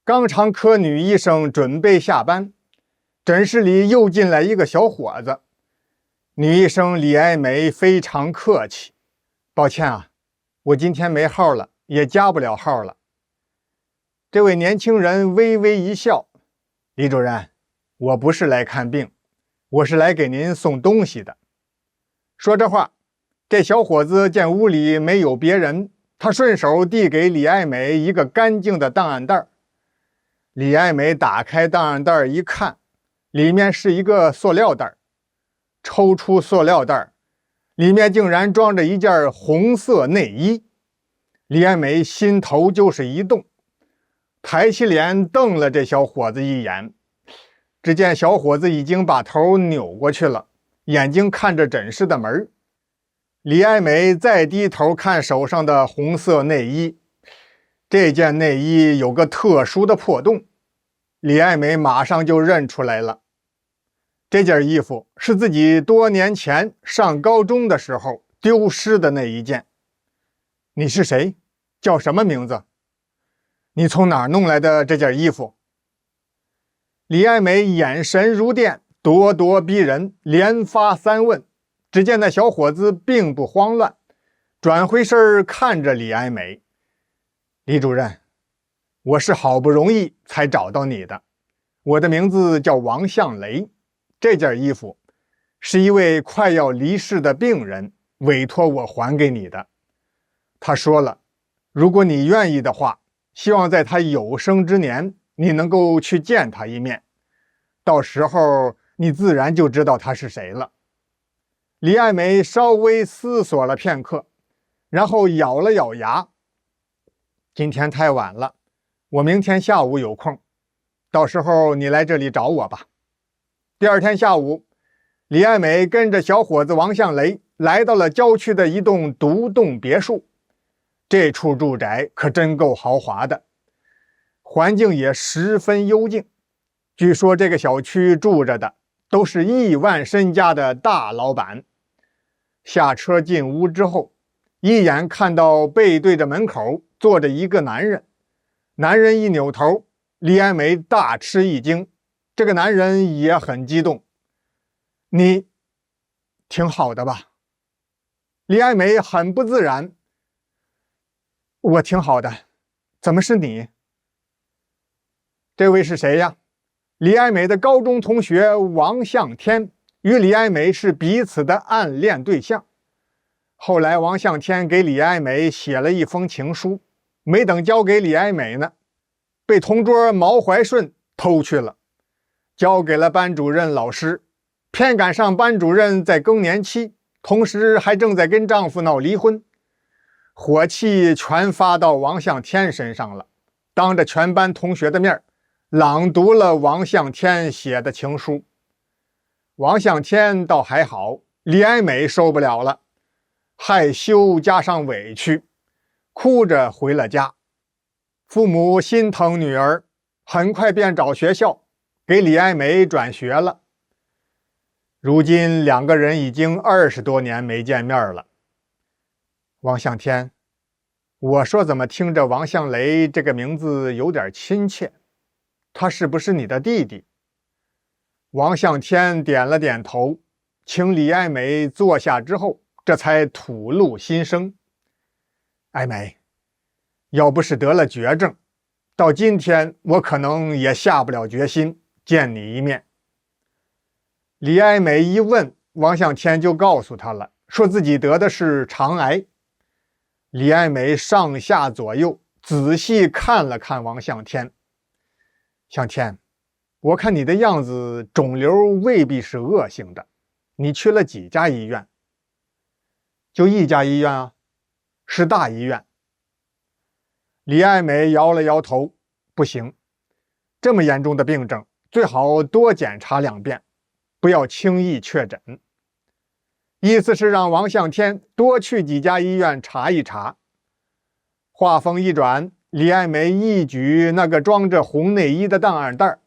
肛腸科女醫生準備下班，診室裡又進來一個小伙子。女醫生李愛梅非常客氣：“抱歉啊，我今天沒號了，也加不了號了。”這位年輕人微微一笑：“李主任，我不是來看病，我是來給您送東西的。”說這話，這小伙子見屋裡沒有別人，他順手遞給李愛梅一個乾淨的檔案袋。李愛梅打開檔案袋一看，裡面是一個塑料袋。抽出塑料袋，裡面竟然裝着一件紅色內衣。李愛梅心頭就是一動，抬起臉瞪了這小伙子一眼。只見小伙子已經把頭扭過去了，眼睛看着診室的門。李愛梅再低頭看手上的紅色內衣，這件內衣有個特殊的破洞，李愛梅馬上就認出來了。這件衣服是自己多年前上高中的時候丟失的那一件。你是誰？叫什麼名字？你從哪兒弄來的這件衣服？李愛梅眼神如電，咄咄逼人，連發三問。只見那小伙子並不慌亂，轉回身看着李愛梅：“李主任，我是好不容易才找到你的，我的名字叫王向雷。這件衣服是一位快要離世的病人委託我還給你的。他說了，如果你願意的話，希望在他有生之年你能夠去見他一面，到時候你自然就知道他是誰了。”李愛梅稍微思索了片刻，然後咬了咬牙：“今天太晚了，我明天下午有空，到时候你来這裡找我吧。”第二天下午，李愛梅跟着小伙子王向雷來到了郊區的一棟獨棟別墅。這處住宅可真夠豪華的，環境也十分幽靜。據說這個小區住着的都是億萬身家的大老板。下車進屋之後，一眼看到背對着門口坐着一個男人。男人一扭頭，李愛梅大吃一驚。這個男人也很激動。“你挺好的吧？”李愛梅很不自然。“我挺好的，怎麼是你？”“這位是誰呀？”“李愛梅的高中同學王向天，與李愛梅是彼此的暗戀對象。後來王向天給李愛梅寫了一封情書，沒等交給李愛梅呢，被同桌毛懷順偷去了，交給了班主任老師。偏趕上班主任在更年期，同時還正在跟丈夫鬧離婚，火氣全發到王向天身上了，當着全班同學的面朗讀了王向天寫的情書。王向天倒還好，李愛梅受不了了，害羞加上委屈，哭着回了家。父母心疼女兒，很快便找學校給李愛梅轉學了。如今兩個人已經20多年沒見面了。王向天，我說怎麼聽着王向雷這個名字有點親切，他是不是你的弟弟？王向天點了點頭，請李愛梅坐下之後，這才吐露心聲：“愛梅，要不是得了絕症，到今天我可能也下不了決心見你一面。”李愛梅一問，王向天就告訴她了，說自己得的是腸癌。李愛梅上下左右仔細看了看王向天：“向天，我看你的樣子，腫瘤未必是惡性的，你去了幾家醫院？”“就一家醫院啊，是大醫院。”李愛梅搖了搖頭：“不行，這麼嚴重的病症，最好多檢查2遍，不要輕易確診。”意思是讓王向天多去幾家醫院查一查。話鋒一轉，李愛梅一舉那個裝着紅內衣的檔案袋：“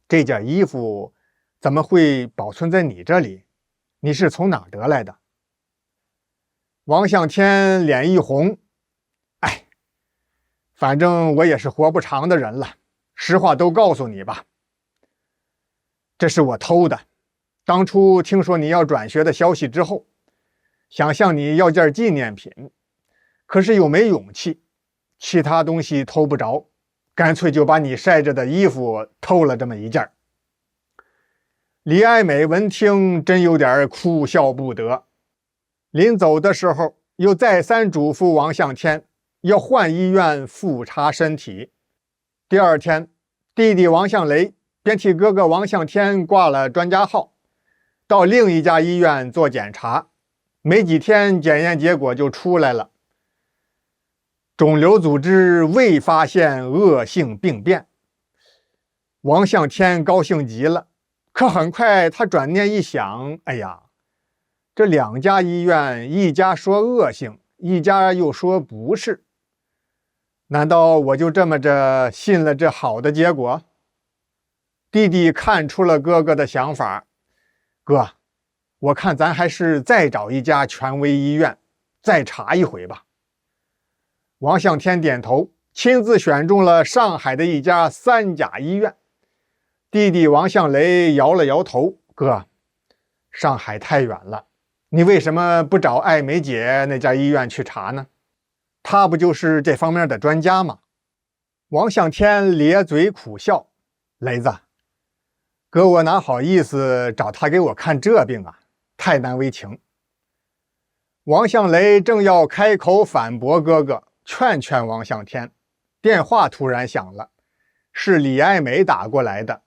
這件衣服怎麼會保存在你這裡？你是從哪兒得來的？”王向天臉一紅：“哎，反正我也是活不長的人了，實話都告訴你吧。這是我偷的，當初聽說你要轉學的消息之後，想向你要件紀念品，可是又沒勇氣，其他東西偷不着，乾脆就把你曬着的衣服偷了這麼一件。李愛美聞聽，真有點哭笑不得。臨走的時候，又再三囑咐王向天要換醫院複查身體。第二天，弟弟王向雷便替哥哥王向天掛了專家號，到另一家醫院做檢查。沒幾天，檢驗結果就出來了，腫瘤組織未發現惡性病變。王向天高興極了，可很快他轉念一想，哎呀，這兩家醫院，一家說惡性，一家又說不是，難道我就這麼着信了這好的結果？弟弟看出了哥哥的想法，哥，我看咱還是再找一家權威醫院，再查一回吧。王向天點頭，親自選中了上海的一家3甲醫院。弟弟王向雷搖了搖頭，哥，上海太遠了，你為什麼不找艾梅姐那家醫院去查呢？她不就是這方面的專家嗎？王向天咧嘴苦笑，雷子，哥我哪好意思找他給我看這病啊，太難為情。王向雷正要開口反駁哥哥，勸勸王向天，電話突然響了，是李愛美打過來的，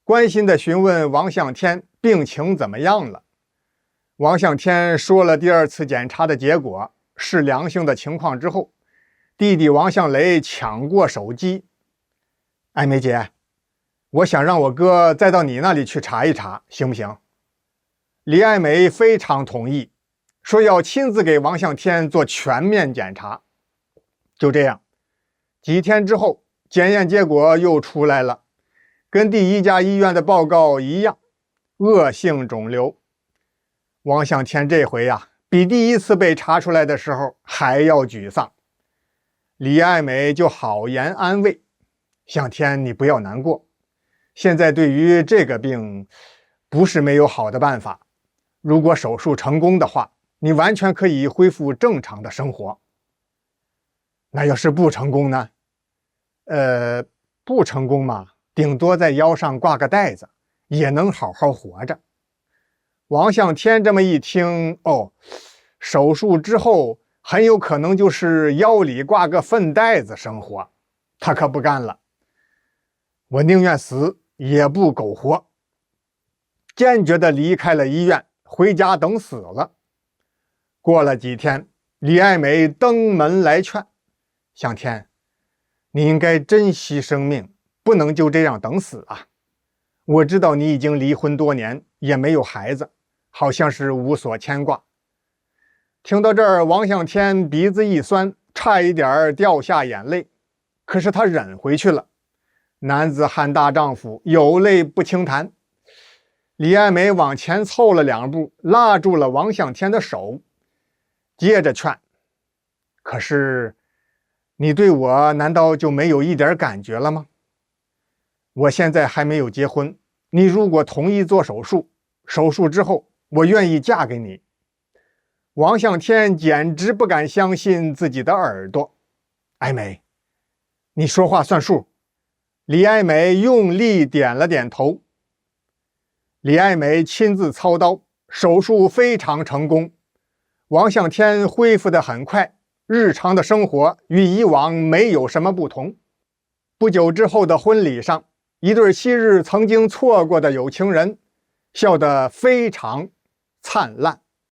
關心地詢問王向天病情怎麼樣了。王向天說了第二次檢查的結果是良性的情況之後，弟弟王向雷搶過手機，愛美姐，我想讓我哥再到你那裡去查一查，行不行？李愛美非常同意，說要親自給王向天做全面檢查。就這樣，幾天之後，檢驗結果又出來了，跟第一家醫院的報告一樣，惡性腫瘤。王向天這回呀，比第一次被查出來的時候還要沮喪。李愛美就好言安慰，向天你不要難過，現在對於這個病不是沒有好的辦法，如果手術成功的話，你完全可以恢復正常的生活。那要是不成功呢？不成功嘛，頂多在腰上掛個帶子，也能好好活着。王向天這麼一聽，哦，手術之後很有可能就是腰裡掛個糞帶子生活，他可不幹了。我寧願死也不苟活，堅決地離開了醫院，回家等死了。過了幾天，李愛美登門來勸，向天，你應該珍惜生命，不能就這樣等死啊！我知道你已經離婚多年，也沒有孩子，好像是無所牽掛。聽到這兒，王向天鼻子一酸，差一點掉下眼淚，可是他忍回去了。男子漢大丈夫，有淚不輕彈。李愛美往前湊了2步，拉住了王向天的手，接着勸，可是你對我難道就沒有一點感覺了嗎？我現在還沒有結婚，你如果同意做手術，手術之後我願意嫁給你。王向天簡直不敢相信自己的耳朵。愛美，你說話算數。李愛美用力點了點頭。李愛美親自操刀，手術非常成功。王向天恢復得很快，日常的生活與以往沒有什麼不同。不久之後的婚禮上，一對昔日曾經錯過的有情人笑得非常燦爛。